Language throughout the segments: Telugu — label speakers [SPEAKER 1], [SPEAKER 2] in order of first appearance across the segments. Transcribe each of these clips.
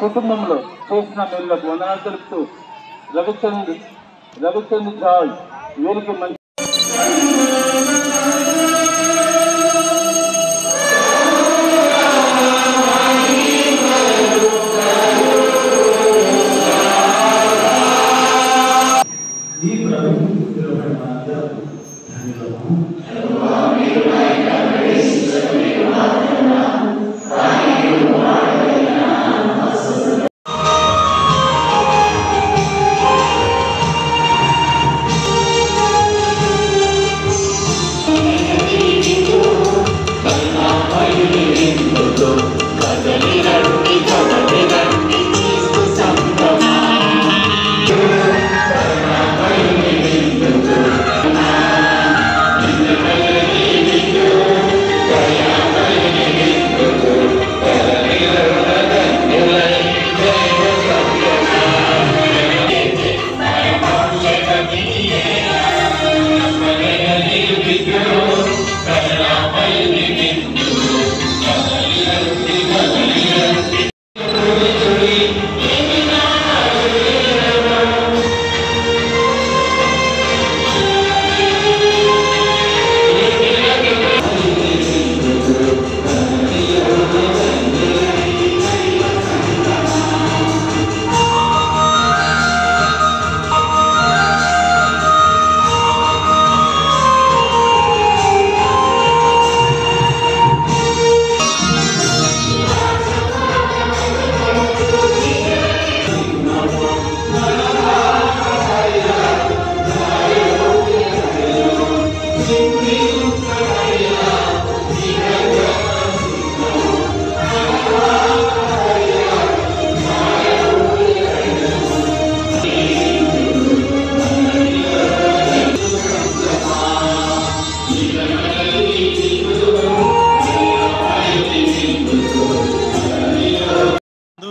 [SPEAKER 1] కుటుంబంలో చేసిన మేలులకు వందనాలు తెలుపుతూ రవిచంద్ జాయ్ వీరికి మంచి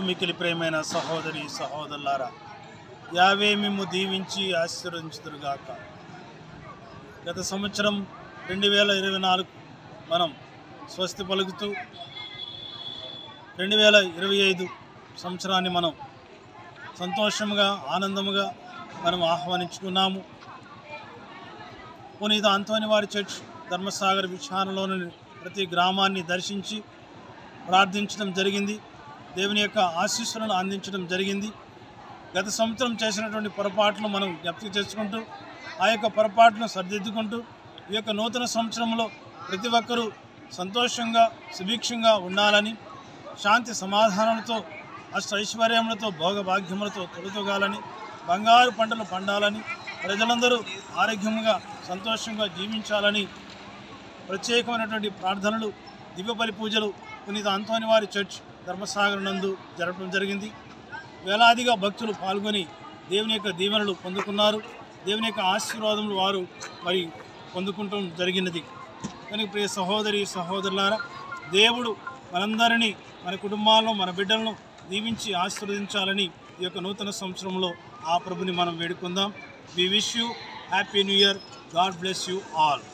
[SPEAKER 2] మిక్కిలి ప్రేమైన సహోదరి సహోదరులారా, యావే మిమ్ము దీవించి ఆశీర్వదించుదురుగాక. గత సంవత్సరం 2024 మనం స్వస్తి పలుకుతూ 2025 సంవత్సరాన్ని మనం సంతోషముగా ఆనందముగా మనం ఆహ్వానించుకున్నాము. పునీత అంతోని వారి చర్చ్ ధర్మసాగర్ విచారణలోని ప్రతి గ్రామాన్ని దర్శించి ప్రార్థించడం జరిగింది. దేవుని యొక్క ఆశీస్సులను అందించడం జరిగింది. గత సంవత్సరం చేసినటువంటి పొరపాట్లు మనం జ్ఞప్తి చేసుకుంటూ ఆ యొక్క పొరపాట్లను సరిదిద్దుకుంటూ ఈ యొక్క నూతన సంవత్సరంలో ప్రతి ఒక్కరూ సంతోషంగా సుభిక్షంగా ఉండాలని, శాంతి సమాధానాలతో అష్టైశ్వర్యములతో భోగభాగ్యములతో తొలతొగాలని, బంగారు పంటలు పండాలని, ప్రజలందరూ ఆరోగ్యంగా సంతోషంగా జీవించాలని ప్రత్యేకమైనటువంటి ప్రార్థనలు, దివ్యబలి పూజలు పునీత అంతోని వారి చర్చ్ ధర్మసాగర్ నందు జరపడం జరిగింది. వేలాదిగా భక్తులు పాల్గొని దేవుని యొక్క దీవెనలు పొందుకున్నారు. దేవుని యొక్క ఆశీర్వాదములు వారు మరి పొందుకుంటూ జరిగినది. కనుక ప్రియ సహోదరి సహోదరులారా, దేవుడు మనందరినీ, మన కుటుంబాలను, మన బిడ్డలను దీవించి ఆశీర్వదించాలని ఈ యొక్క నూతన సంవత్సరంలో ఆ ప్రభుని మనం వేడుకుందాం. We wish you happy new year. God bless you all.